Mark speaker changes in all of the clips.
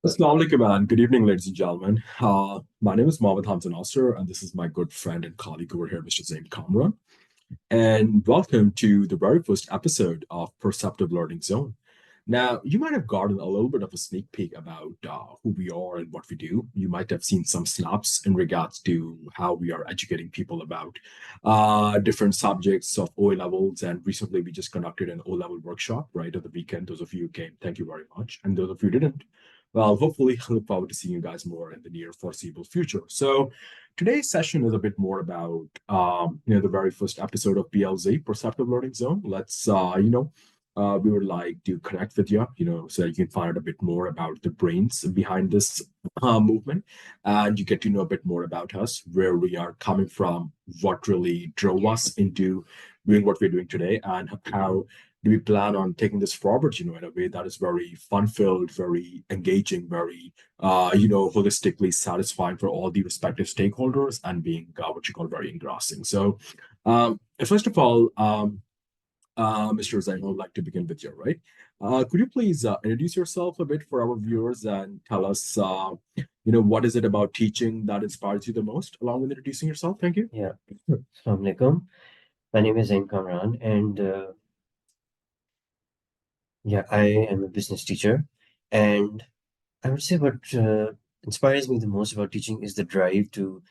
Speaker 1: Assalamu alaikum and good evening, ladies and gentlemen. My name is Mohammed Hamza Nasser, and this is my good friend and colleague over here, Mr. Zain Kamran. And welcome to the very first episode of Perceptive Learning Zone. Now, you might have gotten a little bit of a sneak peek about who we are and what we do. You might have seen some snaps in regards to how we are educating people about different subjects of O levels. And recently, we just conducted an O level workshop right at the weekend. Those of you who came, thank you very much. And those of you who didn't, well, hopefully, I look forward to seeing you guys more in the near foreseeable future. So, today's session is a bit more about, the very first episode of PLZ, Perceptive Learning Zone. We would like to connect with you, so that you can find out a bit more about the brains behind this movement, and you get to know a bit more about us, where we are coming from, what really drove us into doing what we're doing today, and how do we plan on taking this forward, in a way that is very fun-filled, very engaging, very, holistically satisfying for all the respective stakeholders and being what you call very engrossing. So, first of all, Mr. Zain, I would like to begin with you, right? Could you please introduce yourself a bit for our viewers and tell us, what is it about teaching that inspires you the most, along with introducing yourself? Thank you.
Speaker 2: Yeah, Assalamu alaikum. My name is Zain Kamran, and I am a business teacher. And I would say what inspires me the most about teaching is the drive to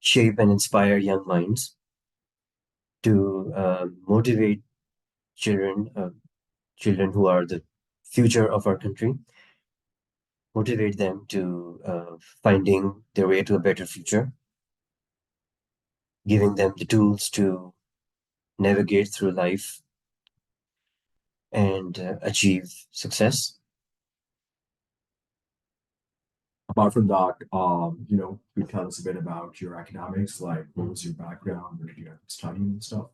Speaker 2: shape and inspire young minds, to motivate children, children who are the future of our country, motivate them to finding their way to a better future, giving them the tools to navigate through life and achieve success.
Speaker 1: Apart from that, could you tell us a bit about your academics, like what was your background, what did you study and stuff?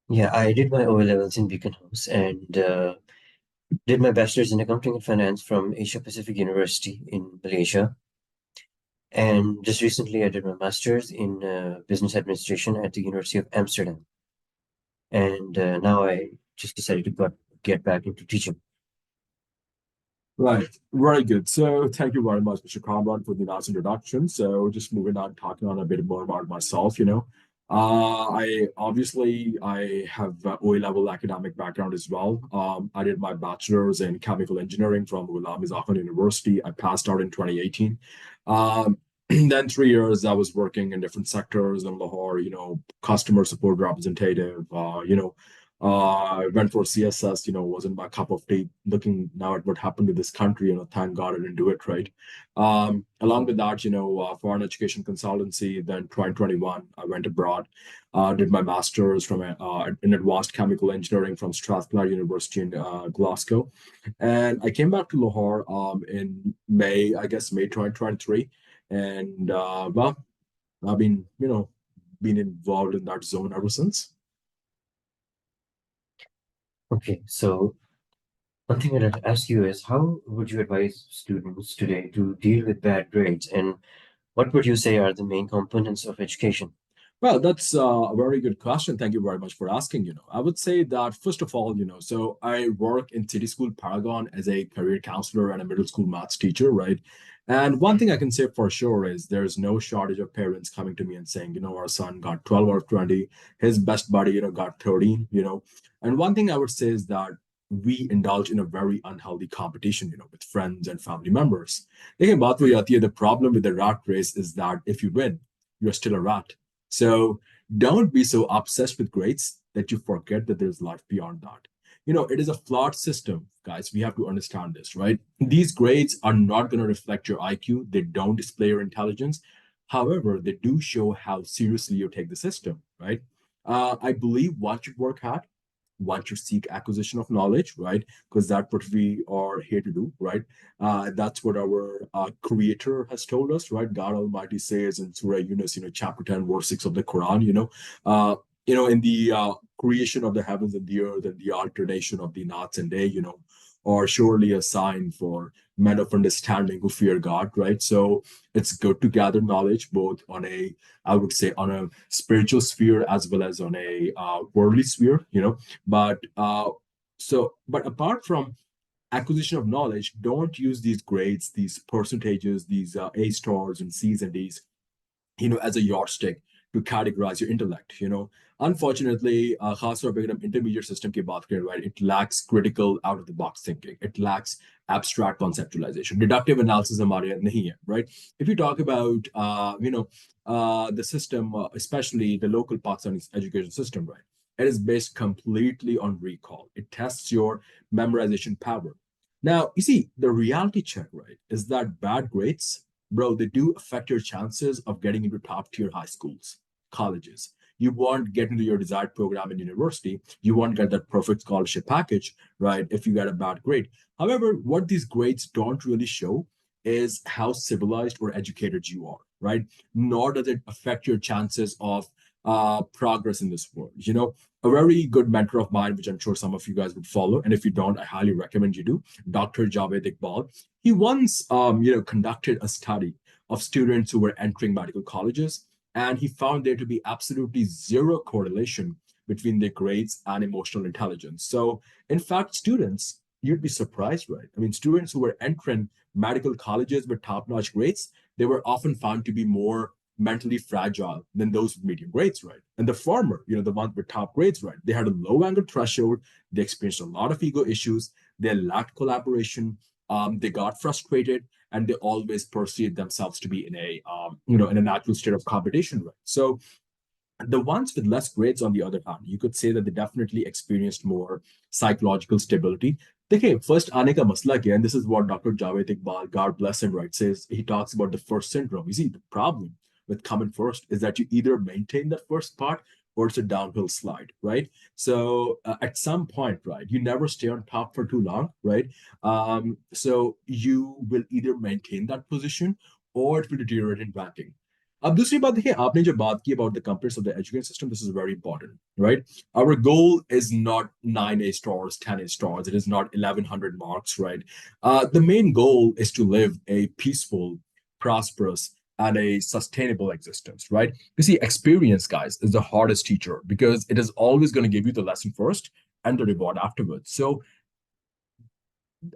Speaker 2: Yeah, I did my O levels in Beacon House and did my bachelor's in accounting and finance from Asia Pacific University in Malaysia. And just recently, I did my master's in business administration at the University of Amsterdam. And now I just decided to get back into teaching.
Speaker 1: Right, very good. So thank you very much, Mr. Kamran, for the nice introduction. So just moving on, talking on a bit more about myself, I have OA level academic background as well. I did my bachelor's in chemical engineering from Ghulam Izafan University. I passed out in 2018. Then 3 years I was working in different sectors in Lahore, customer support representative, I went for CSS, wasn't my cup of tea. Looking now at what happened to this country, thank God I didn't do it, right? Along with that, foreign education consultancy. Then 2021, I went abroad, did my master's in advanced chemical engineering from Strathclyde University in Glasgow, and I came back to Lahore in May, I guess May 2023, and I've been involved in that zone ever since.
Speaker 2: Okay, so one thing I'd like to ask you is how would you advise students today to deal with bad grades? And what would you say are the main components of education?
Speaker 1: Well, that's a very good question. Thank you very much for asking. I would say that first of all, so I work in City School Paragon as a career counselor and a middle school maths teacher, right? And one thing I can say for sure is there's no shortage of parents coming to me and saying, our son got 12 out of 20, his best buddy, got 13, And one thing I would say is that we indulge in a very unhealthy competition, with friends and family members. The problem with the rat race is that if you win, you're still a rat, so don't be so obsessed with grades that you forget that there's life beyond that. It is a flawed system, guys. We have to understand this, right? These grades are not going to reflect your IQ, they don't display your intelligence. However, they do show how seriously you take the system, right? I believe one should work hard, one should seek acquisition of knowledge, right? Because that's what we are here to do, right? That's what our creator has told us, right? God Almighty says in Surah Yunus, chapter 10, verse 6 of the Quran, in the creation of the heavens and the earth and the alternation of the nights and day, are surely a sign for men of understanding who fear God, right? So it's good to gather knowledge both on a, I would say, on a spiritual sphere as well as on a worldly sphere, But but apart from acquisition of knowledge, don't use these grades, these percentages, these A stars and C's and D's, as a yardstick to categorize your intellect. Unfortunately, खास तौर पे अगर हम intermediate system की बात करें, right, it lacks critical out of the box thinking, it lacks abstract conceptualization, deductive analysis हमारे यहाँ नहीं है, right. If you talk about the system, especially the local Pakistani education system, right, it is based completely on recall. It tests your memorization power. Now, you see, the reality check, right, is that bad grades, bro, they do affect your chances of getting into top tier high schools, colleges. You won't get into your desired program in university. You won't get that perfect scholarship package, right, if you get a bad grade. However, what these grades don't really show is how civilized or educated you are, right? Nor does it affect your chances of progress in this world. A very good mentor of mine, which I'm sure some of you guys would follow, and if you don't, I highly recommend you do, Dr. Javed Iqbal. He once, conducted a study of students who were entering medical colleges, and he found there to be absolutely zero correlation between their grades and emotional intelligence. So, in fact, students, you'd be surprised, right? I mean, students who were entering medical colleges with top-notch grades, they were often found to be more mentally fragile than those with medium grades, right? And the former, the ones with top grades, right? They had a low anger threshold. They experienced a lot of ego issues. They lacked collaboration. They got frustrated, and they always perceived themselves to be in a natural state of competition, right? So the ones with less grades, on the other hand, you could say that they definitely experienced more psychological stability. देखिए, first आने का मसला क्या है, and this is what Dr. Javed Iqbal, God bless him, right, says. He talks about the first syndrome. You see, the problem with coming first is that you either maintain that first part or it's a downhill slide, right? So at some point, right, you never stay on top for too long, right? So you will either maintain that position or it will deteriorate in ranking. अब दूसरी बात देखिए, आपने जो बात की about the compass of the education system, this is very important, right? Our goal is not 9 A stars, 10 A stars. It is not 1100 marks, right? The main goal is to live a peaceful, prosperous, and a sustainable existence, right? You see, experience, guys, is the hardest teacher because it is always going to give you the lesson first and the reward afterwards. So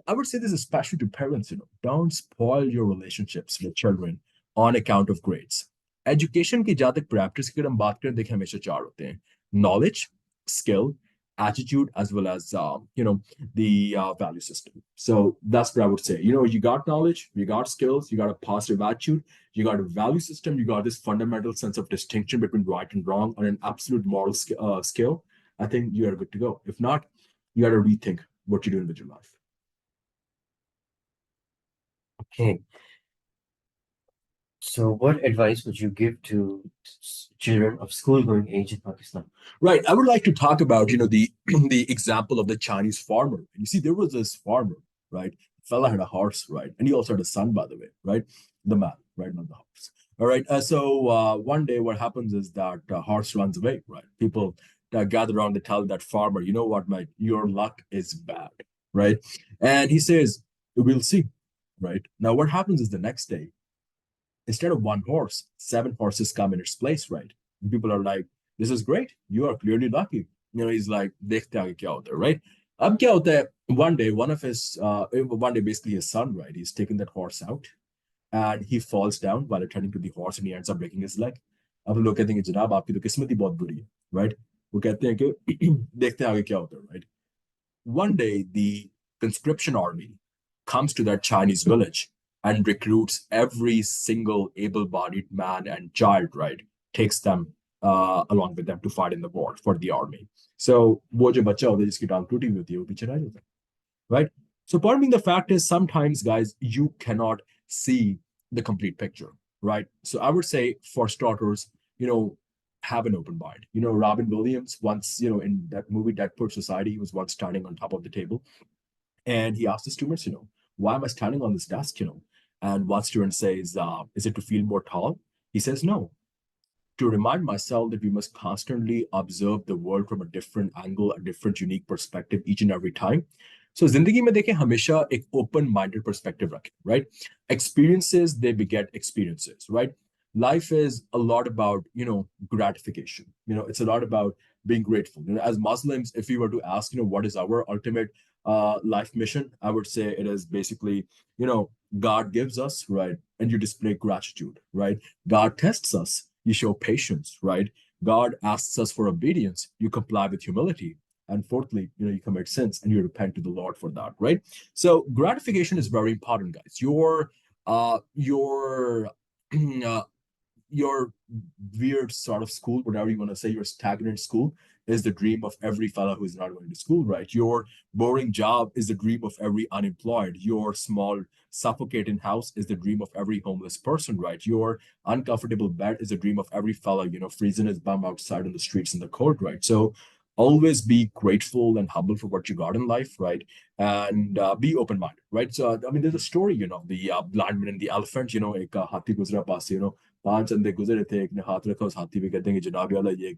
Speaker 1: I would say this especially to parents, don't spoil your relationships with children on account of grades. Education की जहाँ तक practice की अगर हम बात करें, देखिए हमेशा चार होते हैं: knowledge, skill, attitude, as well as the value system. So that's what I would say. You got knowledge, you got skills, you got a positive attitude, you got a value system, you got this fundamental sense of distinction between right and wrong on an absolute moral scale. I think you are good to go. If not, you got to rethink what you're doing with your life.
Speaker 2: Okay. So, what advice would you give to children of school-going age in Pakistan?
Speaker 1: Right. I would like to talk about, the the example of the Chinese farmer. You see, there was this farmer, right? The fella had a horse, right? And he also had a son, by the way, right? The man, right? Not the horse. All right. So one day, what happens is that horse runs away, right? People gather around, they tell that farmer, you know what, mate, your luck is bad, right? And he says, we'll see, right? Now, what happens is the next day, instead of one horse, 7 horses come in its place, right? And people are like, this is great. You are clearly lucky. He's like, dekhte aage kya hota hai, right? Ab kya hota hai, one day, basically his son, right? He's taking that horse out and he falls down while attending to the horse and he ends up breaking his leg. अब लोग कहते हैं कि जनाब आपकी तो किस्मत ही बहुत बुरी है, right? वो कहते हैं कि देखते हैं आगे क्या होता है, right? One day, the conscription army comes to that Chinese village and recruits every single able bodied man and child, right? Takes them along with them to fight in the war for the army. So, वो जो बच्चा होता है जिसकी टांग टूटी हुई होती है वो पीछे रह जाता है, right? So, part of the fact is sometimes, guys, you cannot see the complete picture, right? So, I would say for starters, have an open mind. Robin Williams once, in that movie Dead Poor Society, he was once standing on top of the table and he asked the students, why am I standing on this desk, And one student says, is it to feel more tall? He says, no, to remind myself that we must constantly observe the world from a different angle, a different unique perspective each and every time. So जिंदगी में देखें हमेशा एक open minded perspective रखें, right? Experiences, they beget experiences, right? Life is a lot about, gratification. It's a lot about being grateful. As Muslims, if we were to ask, what is our ultimate life mission, I would say it is basically, God gives us, right? And you display gratitude, right? God tests us, you show patience, right? God asks us for obedience, you comply with humility. And fourthly, you commit sins and you repent to the Lord for that, right? So gratification is very important, guys. Your uh, your weird sort of school, whatever you want to say, your stagnant school is the dream of every fellow who is not going to school, right? Your boring job is the dream of every unemployed. Your small, suffocating house is the dream of every homeless person, right? Your uncomfortable bed is the dream of every fellow, freezing his bum outside on the streets in the cold, right? So always be grateful and humble for what you got in life, right? And be open-minded, right? So, I mean, there's a story, the blind man and the elephant, एक हाथी गुजरा पास से, पांच अंधे गुजरे थे, एक ने हाथ रखा उस हाथी पे, कहते हैं कि जनाब वाला ये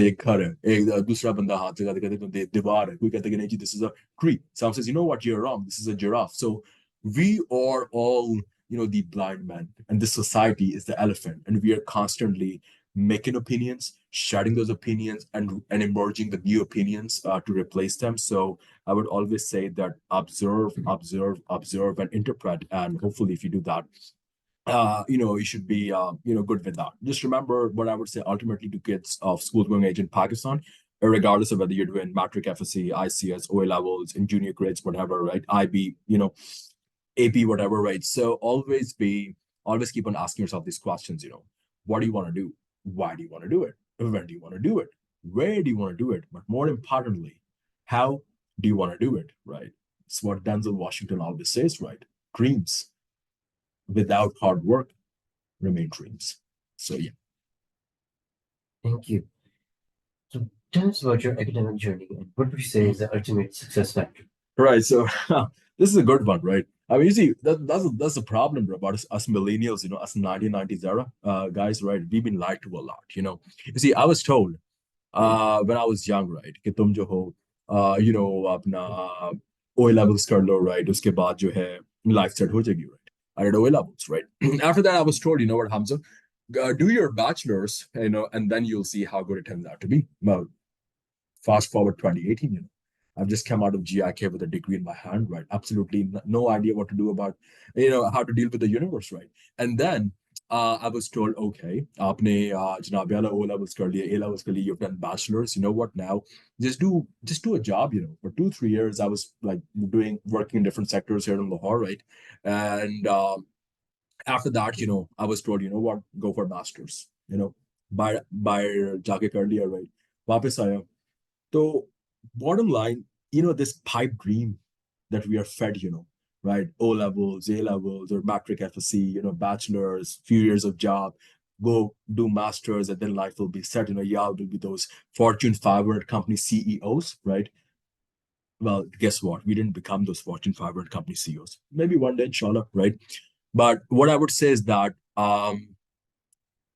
Speaker 1: एक घर है, एक दूसरा बंदा हाथ लगाते कहते हैं दीवार है, कोई कहते हैं कि नहीं जी this is a tree. Someone says, you know what, you're wrong, this is a giraffe. So we are all, the blind man, and this society is the elephant, and we are constantly making opinions, sharing those opinions, and emerging the new opinions to replace them. So I would always say that observe, observe, observe, and interpret, and hopefully if you do that, you should be, good with that. Just remember what I would say ultimately to kids of school going age in Pakistan, regardless of whether you're doing matric, FSC, ICS, OA levels, in junior grades, whatever, right? IB, AP, whatever, right? So always keep on asking yourself these questions, what do you want to do? Why do you want to do it? When do you want to do it? Where do you want to do it? But more importantly, how do you want to do it, right? It's what Denzel Washington always says, right? Dreams without hard work remain dreams. So yeah.
Speaker 2: Thank you. So tell us about your academic journey and what would you say is the ultimate success factor?
Speaker 1: Right. So this is a good one, right? I mean, you see, that's the problem bro, about us millennials, us 1990s era guys, right? We've been lied to a lot, You see, I was told when I was young, right, कि तुम जो हो, अपना O levels कर लो, right? उसके बाद जो है life set हो जाएगी, right? I did O levels, right? After that, I was told, you know what, Hamza, do your bachelor's, and then you'll see how good it turns out to be. Well, fast forward 2018, I've just come out of GIK with a degree in my hand, right? Absolutely no idea what to do about, how to deal with the universe, right? And then I was told, okay, आपने जनाब वाला O levels कर लिया, A levels कर लिया, you've done bachelor's. You know what now? Just do a job, For 2-3 years, I was like working in different sectors here in Lahore, right? And after that, I was told, you know what, go for masters, by जाके कर लिया, right? वापस आया. So, bottom line, this pipe dream that we are fed, right? O levels, A levels, or matric FSC, bachelor's, few years of job, go do masters, and then life will be set. Yeah, will be those Fortune 500 company CEOs, right? Well, guess what? We didn't become those Fortune 500 company CEOs. Maybe one day, inshallah, right? But what I would say is that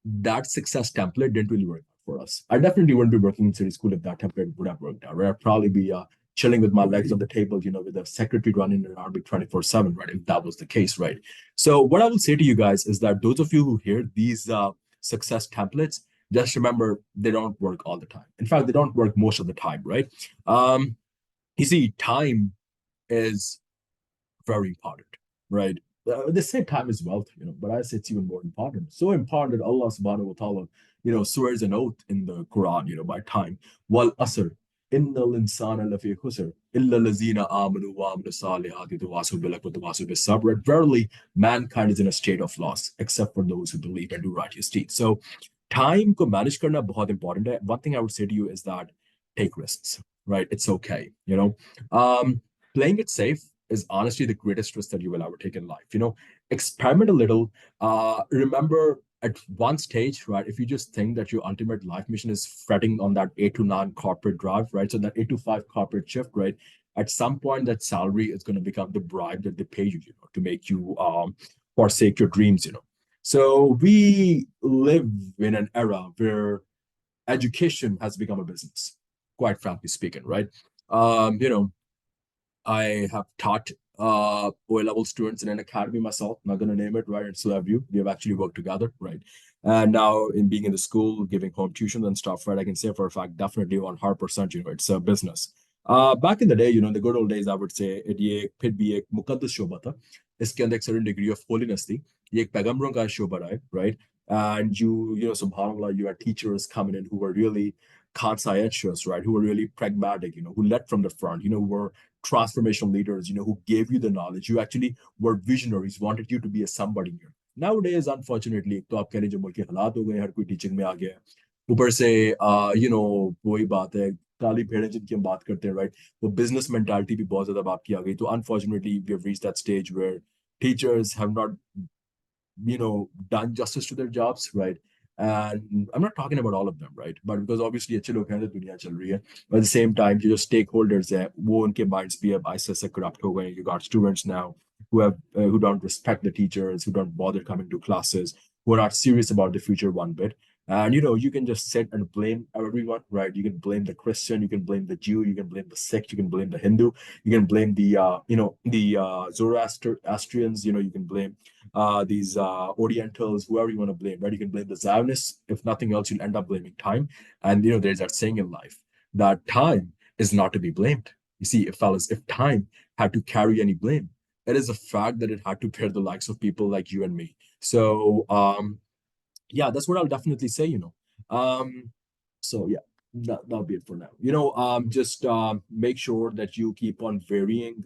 Speaker 1: that success template didn't really work out for us. I definitely wouldn't be working in city school if that template would have worked out. Right? I'd probably be chilling with my legs on the table, with the secretary running around me 24/7, right? If that was the case, right? So what I will say to you guys is that those of you who hear these success templates, just remember they don't work all the time. In fact, they don't work most of the time, right? You see, time is very important, right? They say time is wealth, but I say it's even more important. So important that Allah subhanahu wa ta'ala, swears an oath in the Quran, by time. Wal asr, innal insana lafi khusr, illa lazina amanu wa amanu salihati tawasaw bil haqqi wa tawasaw bis sabr. Verily, mankind is in a state of loss, except for those who believe and do righteous deeds. So, time ko manage karna bahut important hai. One thing I would say to you is that take risks, right? It's okay, playing it safe is honestly the greatest risk that you will ever take in life. Experiment a little. Remember, at one stage, right, if you just think that your ultimate life mission is fretting on that 8 to 9 corporate drive, right? So that 8 to 5 corporate shift, right? At some point, that salary is going to become the bribe that they pay you, to make you forsake your dreams, So we live in an era where education has become a business, quite frankly speaking, right? You know, I have taught O level students in an academy myself. I'm not going to name it, right? And so have you. We have actually worked together, right? And now, in being in the school, giving home tuition and stuff, right? I can say for a fact, definitely 100%, it's a business. Back in the day, in the good old days, I would say ये फिर भी एक मुकद्दस शोबा था. इसके अंदर एक certain degree of holiness थी. ये एक पैगंबरों का शोबा रहा है, right? And subhanallah, you had teachers coming in who were really conscientious, right? Who were really pragmatic, who led from the front, who were transformational leaders, who gave you the knowledge. You actually were visionaries, wanted you to be a somebody here. Nowadays, unfortunately, तो आप कह रहे जो मुल्क के हालात हो गए, हर कोई टीचिंग में आ गया है. ऊपर से वही बात है, काली भेड़ें जिनकी हम बात करते हैं, राइट, वो बिजनेस मेंटालिटी भी बहुत ज्यादा आपकी आ गई. तो unfortunately we have reached that stage where teachers have not done justice to their jobs, right? And I'm not talking about all of them, right? But because obviously अच्छे लोग हैं तो दुनिया चल रही है. But at the same time जो stakeholders हैं वो उनके minds भी अब ऐसे ऐसे corrupt हो गए. You got students now who don't respect the teachers, who don't bother coming to classes, who are not serious about the future one bit. And you can just sit and blame everyone, right? You can blame the Christian, you can blame the Jew, you can blame the Sikh, you can blame the Hindu, you can blame the Zoroastrians, you can blame these Orientals, whoever you want to blame, right? You can blame the Zionists. If nothing else, you'll end up blaming time. And there's that saying in life that time is not to be blamed. You see, fellas, if time had to carry any blame, it is a fact that it had to bear the likes of people like you and me. So yeah, that's what I'll definitely say. So yeah, that'll be it for now. Just make sure that you keep on varying,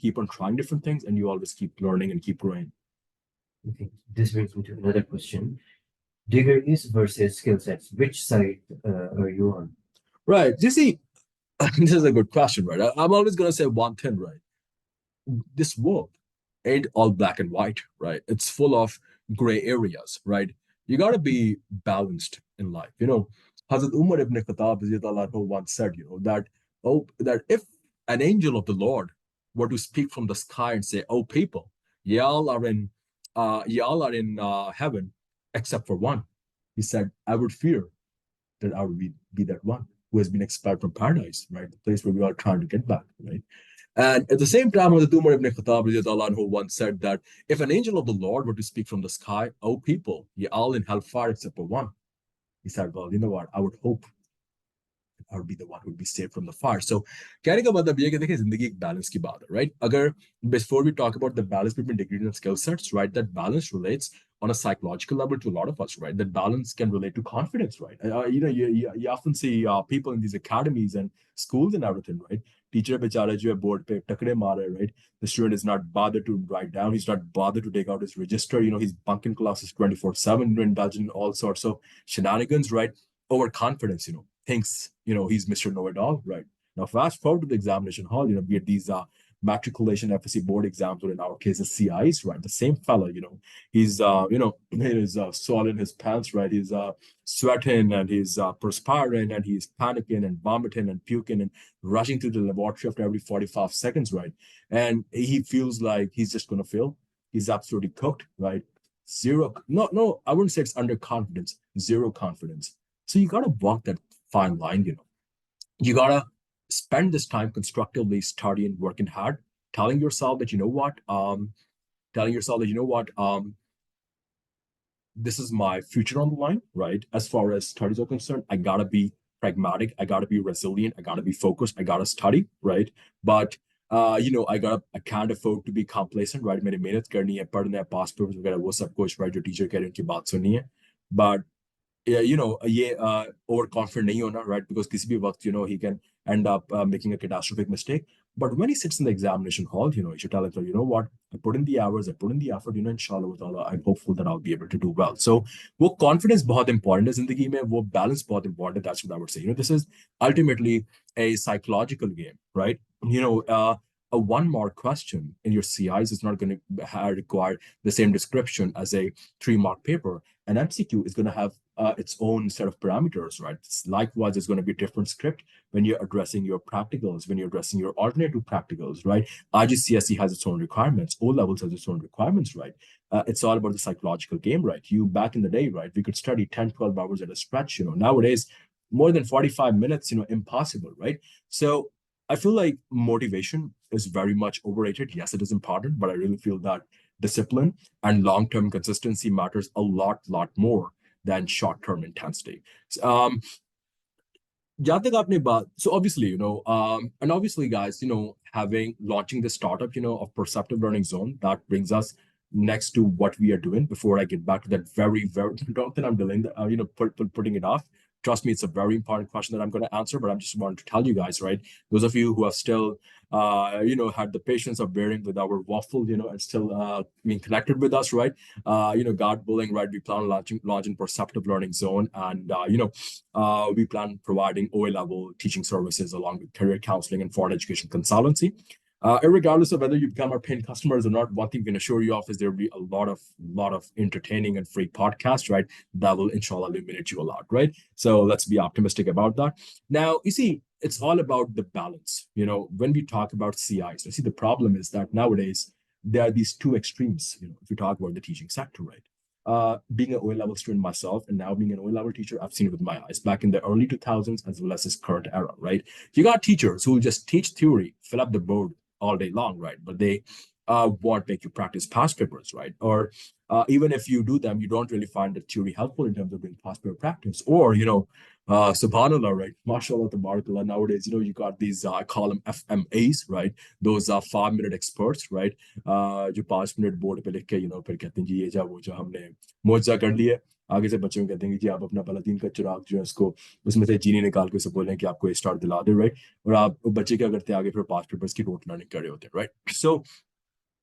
Speaker 1: keep on trying different things, and you always keep learning and keep growing.
Speaker 2: Okay, this brings me to another question. Degrees versus skill sets. Which side are you on?
Speaker 1: Right. You see, this is a good question, right? I'm always going to say one thing, right? This world ain't all black and white, right? It's full of gray areas, right? You got to be balanced in life. Hazrat Umar ibn Khattab once said, that if an angel of the Lord were to speak from the sky and say, "Oh, people, y'all are in heaven, except for one," he said, "I would fear that I would be that one who has been expelled from paradise, right? The place where we are trying to get back, right?" And at the same time, the Umar ibn Khattab once said that if an angel of the Lord were to speak from the sky, "Oh people, ye all in hellfire except for one," he said, "Well, you know what? I would hope I would be the one who would be saved from the fire." So कहने का मतलब ये कि देखिए जिंदगी एक balance की बात है, right? अगर before we talk about the balance between degrees and skill sets, right? That balance relates on a psychological level to a lot of us, right? That balance can relate to confidence, right? You often see people in these academies and schools and everything, right? Teacher बेचारा जो है board पे टकरे मार रहे, right? The student is not bothered to write down. He's not bothered to take out his register. He's bunking classes 24/7, indulging in all sorts of shenanigans, right? Overconfidence, thinks, he's Mr. Know-it-all, right? Now, fast forward to the examination hall, be it these matriculation FSC board exams, or in our case, the CIs, right? The same fella, he's, he's soiling his pants, right? He's sweating and he's perspiring and he's panicking and vomiting and puking and rushing to the laboratory after every 45 seconds, right? And he feels like he's just going to fail. He's absolutely cooked, right? Zero, no, I wouldn't say it's underconfidence, zero confidence. So you got to walk that fine line, You got to spend this time constructively studying, working hard, telling yourself that, this is my future on the line, right? As far as studies are concerned, I got to be pragmatic. I got to be resilient. I got to be focused. I got to study, right? But, I can't afford to be complacent, right? मेरी मेहनत करनी है, पढ़ना है, पास papers वगैरह वो सब कुछ, right? जो टीचर कह रहे हैं उनकी बात सुननी है. But yeah, ये overconfident nahi hona, right? Because kisi bhi waqt, he can end up making a catastrophic mistake. But when he sits in the examination hall, you should tell him, you know what, I put in the hours, I put in the effort, inshallah wa ta'ala, I'm hopeful that I'll be able to do well. So वो confidence बहुत important है जिंदगी में, वो balance बहुत important है. That's what I would say. This is ultimately a psychological game, right? A one mark question in your CIs is not going to require the same description as a 3 mark paper. An MCQ is going to have its own set of parameters, right? Likewise, it's going to be a different script when you're addressing your practicals, when you're addressing your alternative practicals, right? IGCSE has its own requirements. O levels has its own requirements, right? It's all about the psychological game, right? Back in the day, right, we could study 10, 12 hours at a stretch. Nowadays, more than 45 minutes, impossible, right? So I feel like motivation is very much overrated. Yes, it is important, but I really feel that discipline and long-term consistency matters a lot more than short-term intensity. Um, जहाँ तक आपने बात, so obviously, and obviously, guys, having launching the startup, of Perceptive Learning Zone, that brings us next to what we are doing. Before I get back to that, very, don't think I'm delaying, putting it off. Trust me, it's a very important question that I'm going to answer, but I just wanted to tell you guys, right? Those of you who have still, had the patience of bearing with our waffle, and still being connected with us, right? God willing, right? We plan on launching Perceptive Learning Zone, and we plan providing OA level teaching services along with career counseling and foreign education consultancy. Regardless of whether you become our paying customers or not, one thing we can assure you of is there will be a lot of entertaining and free podcasts, right? That will inshallah illuminate you a lot, right? So let's be optimistic about that. Now, you see, it's all about the balance. When we talk about CIs, you see, the problem is that nowadays there are these two extremes. If we talk about the teaching sector, right? Being an O level student myself and now being an O level teacher, I've seen it with my eyes back in the early 2000s as well as this current era, right? You got teachers who will just teach theory, fill up the board all day long, right? But they won't make you practice past papers, right? Or even if you do them, you don't really find the theory helpful in terms of doing past paper practice. Or, subhanallah, right? MashaAllah, tabarakallah. Nowadays, you got these, I call them FMAs, right? Those are 5-minute experts, right? जो 5 minute board पे लिख के फिर कहते हैं जी ये जा वो जा हमने मुआवजा कर लिया आगे से बच्चों को कहते हैं कि जी आप अपना पलातीन का चिराग जो है उसको उसमें से चीनी निकाल के उसे बोलें कि आपको स्टार्ट दिला दे राइट और आप बच्चे क्या करते हैं आगे फिर पास पेपर्स की रोट लर्निंग कर रहे होते हैं right so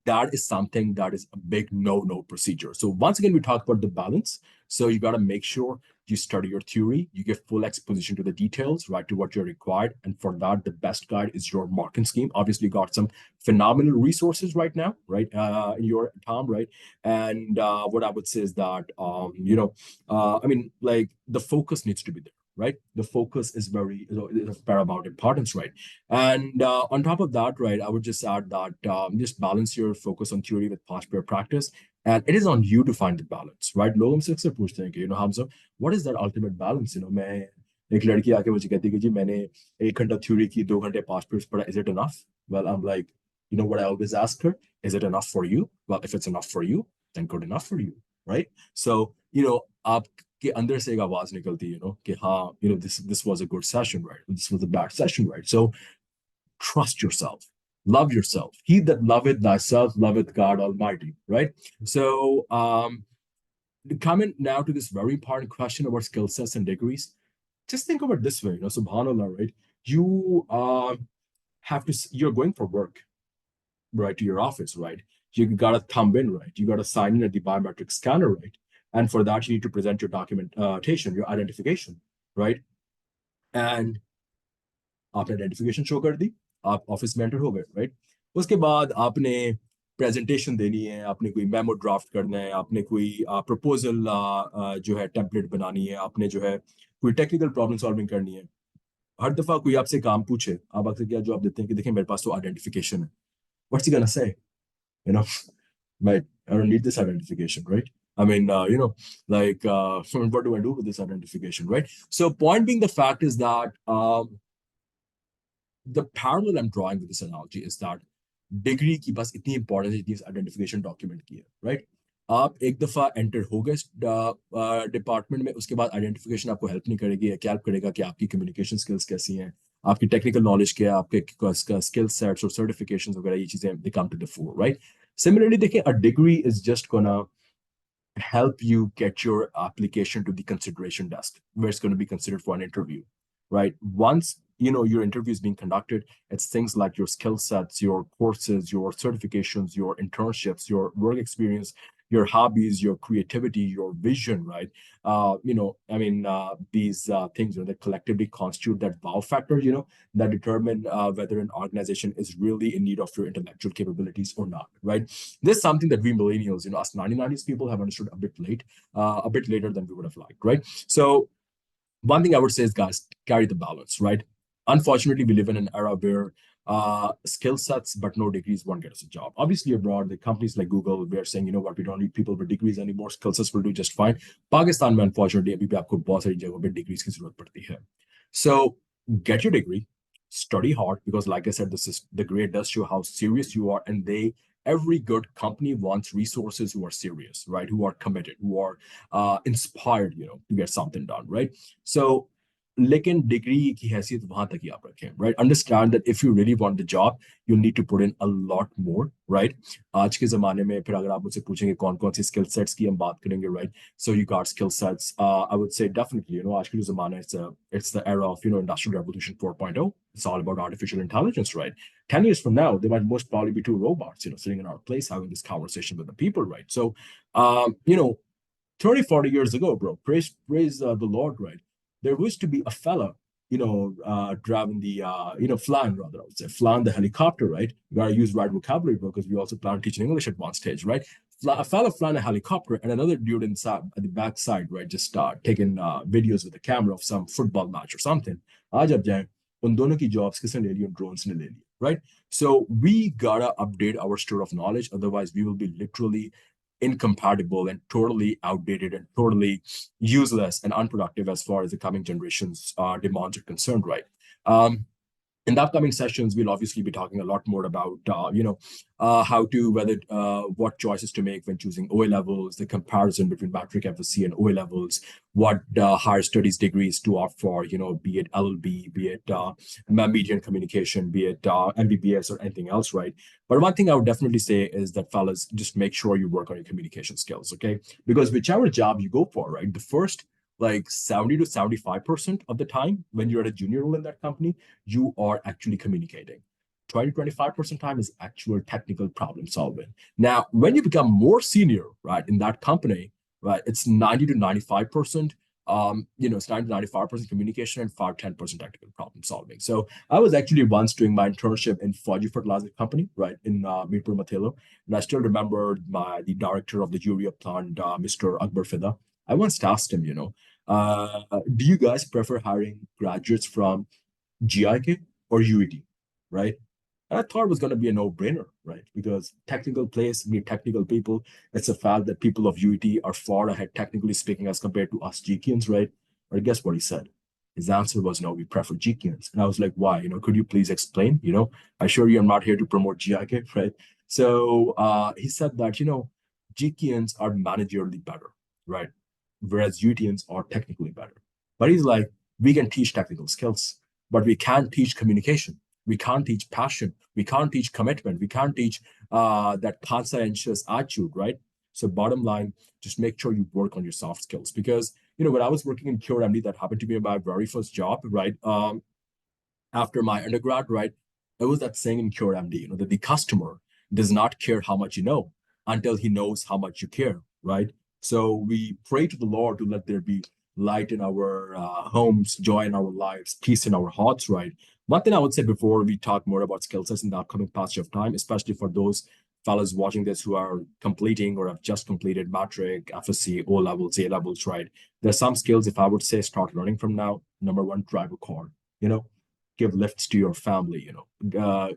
Speaker 1: that is something that is a big no procedure. So once again, we talk about the balance. So you got to make sure you study your theory, you give full exposition to the details, right, to what you're required. And for that, the best guide is your marking scheme. Obviously, you got some phenomenal resources right now, right, in your Tom, right? And what I would say is that, I mean, like the focus needs to be there, right? The focus is very is of paramount importance, right? And on top of that, right, I would just add that just balance your focus on theory with past pair practice. And it is on you to find the balance, right? लोग हमसे अक्सर पूछते हैं कि Hamza, what is that ultimate balance? मैं एक लड़की आके मुझे कहती है कि जी मैंने 1 घंटा थ्योरी की 2 घंटे पास्ट पेपर्स पढ़ा, is it enough? Well, I'm like, what I always ask her, is it enough for you? Well, if it's enough for you, then good enough for you, right? So, आपके अंदर से एक आवाज निकलती है कि हाँ this was a good session, right? This was a bad session, right? So trust yourself, love yourself. He that loveth thyself loveth God Almighty, right? So coming now to this very important question about skill sets and degrees, just think of it this way, subhanallah, right? You you're going for work, right, to your office, right? You gotta thumb in, right? You gotta sign in at the biometric scanner, right? And for that, you need to present your documentation, your identification, right? And आपने identification show कर दी, आप office में enter हो गए, right? उसके बाद आपने presentation देनी है, आपने कोई मेमो ड्राफ्ट करना है, आपने कोई प्रपोजल जो है टेम्पलेट बनानी है, आपने जो है कोई टेक्निकल प्रॉब्लम सॉल्विंग करनी है। हर दफा कोई आपसे काम पूछे, आप अक्सर क्या जवाब देते हैं कि देखिए मेरे पास तो आइडेंटिफिकेशन है। What's he gonna say, right? I don't need this identification, right? I mean, what do I do with this identification, right? So point being, the fact is that the parallel I'm drawing with this analogy is that degree की बस इतनी importance है जितनी identification document की है, right? आप एक दफा एंटर हो गए डिपार्टमेंट में, उसके बाद आइडेंटिफिकेशन आपको हेल्प नहीं करेगी, क्या हेल्प करेगा कि आपकी कम्युनिकेशन स्किल्स कैसी हैं, आपकी टेक्निकल नॉलेज क्या है, आपके स्किल सेट्स और सर्टिफिकेशन वगैरह, ये चीजें they come to the fore, right? Similarly देखिए, a degree is just gonna help you get your application to the consideration desk where it's going to be considered for an interview, right? Once your interview is being conducted, it's things like your skill sets, your courses, your certifications, your internships, your work experience, your hobbies, your creativity, your vision, right? These things that collectively constitute that wow factor, that determine whether an organization is really in need of your intellectual capabilities or not, right? This is something that we millennials, us 1990s people have understood a bit late, a bit later than we would have liked, right? So one thing I would say is, guys, carry the balance, right? Unfortunately, we live in an era where skill sets but no degrees won't get us a job. Obviously, abroad, the companies like Google, they're saying, what, we don't need people with degrees anymore. Skill sets will do just fine. Pakistan, mein, unfortunately, अभी भी आपको बहुत सारी जगहों पे degrees की जरूरत पड़ती है. So get your degree, study hard, because like I said, the grade does show how serious you are, and every good company wants resources who are serious, right? Who are committed, who are inspired, to get something done, right? So लेकिन degree की हैसियत वहां तक ही आप रखें, right? Understand that if you really want the job, you need to put in a lot more, right? आज के जमाने में फिर अगर आप मुझसे पूछेंगे कौन कौन सी स्किल सेट्स की हम बात करेंगे, right? So you got skill sets, I would say definitely, आज के जो जमाना है, it's the era of industrial revolution 4.0. It's all about artificial intelligence, right? 10 years from now, there might most probably be two robots, sitting in our place having this conversation with the people, right? So, um, you know, 30, 40 years ago, bro, praise the Lord, right? There used to be a fella, driving flying, rather, I would say, flying the helicopter, right? You gotta use right vocabulary, bro, because we also plan teaching English at one stage, right? A fella flying a helicopter and another dude inside at the back side, right? Just taking videos with the camera of some football match or something. आज अब जाए उन दोनों की jobs किसने ले ली? उन drones ने ले ली, right? So we gotta update our store of knowledge, otherwise we will be literally incompatible and totally outdated and totally useless and unproductive as far as the coming generations demands are concerned, right? In the upcoming sessions, we'll obviously be talking a lot more about, how to, what choices to make when choosing OA levels, the comparison between matric FSC and OA levels, what higher studies degrees to opt for, be it LLB, be it median communication, be it MBBS or anything else, right? But one thing I would definitely say is that, fellas, just make sure you work on your communication skills, okay? Because whichever job you go for, right, the first like 70 to 75% of the time when you're at a junior role in that company, you are actually communicating. 20 to 25% time is actual technical problem solving. Now, when you become more senior, right, in that company, right, it's 90 to 95%. It's 90 to 95% communication and 5-10% technical problem solving. So I was actually once doing my internship in Fauji Fertilizer Company, right, in Mirpur Mathilo. And I still remember the director of the urea plant, Mr. Akbar Fida. I once asked him, do you guys prefer hiring graduates from GIK or UET, right? And I thought it was going to be a no-brainer, right? Because technical place need technical people. It's a fact that people of UET are far ahead, technically speaking, as compared to us GKians, right? But guess what he said? His answer was no, we prefer GKians. And I was like, why? Could you please explain? I assure you I'm not here to promote GIK, right? So he said that, GKians are managerially better, right? Whereas UTians are technically better. But he's like, we can teach technical skills, but we can't teach communication. We can't teach passion. We can't teach commitment. We can't teach that conscientious attitude, right? So bottom line, just make sure you work on your soft skills. Because, when I was working in Cure MD, that happened to be my very first job, right? After my undergrad, right? It was that saying in Cure MD, that the customer does not care how much you know until he knows how much you care, right? So we pray to the Lord to let there be light in our homes, joy in our lives, peace in our hearts, right? One thing I would say before we talk more about skill sets in the upcoming passage of time, especially for those fellas watching this who are completing or have just completed matric, FSC, O levels, A levels, right? There's some skills, if I would say, start learning from now. Number one, drive a car, give lifts to your family,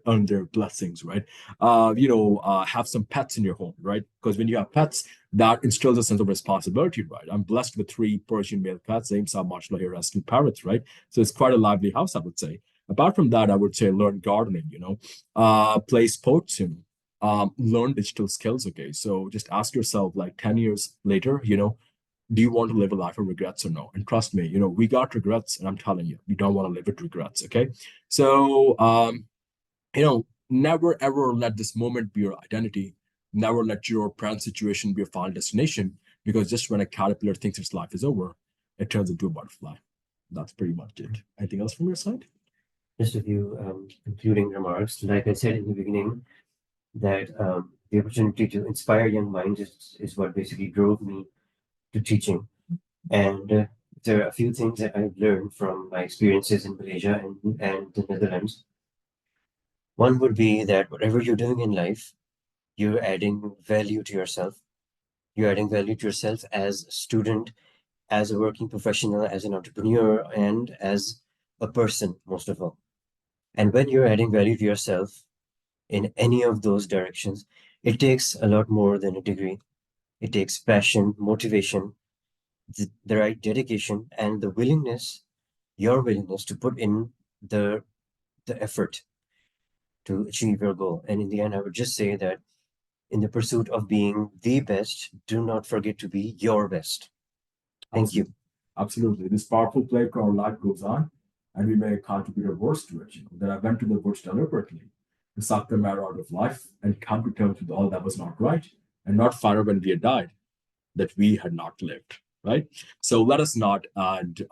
Speaker 1: earn their blessings, right? Have some pets in your home, right? Because when you have pets, that instills a sense of responsibility, right? I'm blessed with 3 Persian male cats. Same Sam Mashallah here has 2 parrots, right? So it's quite a lively house, I would say. Apart from that, I would say learn gardening, play sports, learn digital skills. Okay. So just ask yourself, like 10 years later, do you want to live a life of regrets or no? And trust me, we got regrets, and I'm telling you, we don't want to live with regrets. Okay. So, never ever let this moment be your identity. Never let your present situation be your final destination, because just when a caterpillar thinks its life is over, it turns into a butterfly. That's pretty much it. Anything else from your side?
Speaker 2: Just a few concluding remarks. Like I said in the beginning, that the opportunity to inspire young minds is what basically drove me to teaching. And there are a few things that I've learned from my experiences in Malaysia and the Netherlands. One would be that whatever you're doing in life, you're adding value to yourself. You're adding value to yourself as a student, as a working professional, as an entrepreneur, and as a person, most of all. And when you're adding value to yourself in any of those directions, it takes a lot more than a degree. It takes passion, motivation, the right dedication, and the willingness, your willingness to put in the effort to achieve your goal. And in the end, I would just say that in the pursuit of being the best, do not forget to be your best. Thank
Speaker 1: Awesome.
Speaker 2: you.
Speaker 1: Absolutely. This powerful play called life goes on, and we may contribute our words to it. That I went to the woods deliberately to suck the marrow out of life and come to terms with all that was not right, and not find out when we had died that we had not lived. Right. So let us not add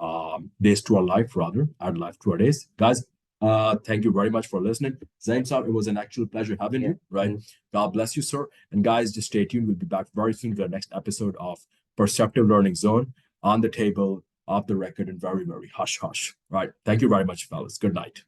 Speaker 1: days to our life, rather add life to our days, guys. Thank you very much for listening. Zaim Saab, it was an actual pleasure having
Speaker 2: Yeah.
Speaker 1: you. Right. God bless you, sir. And guys, just stay tuned. We'll be back very soon with the next episode of Perceptive Learning Zone, on the table, off the record, and very, very hush hush. Right. Thank you very much, fellas. Good night.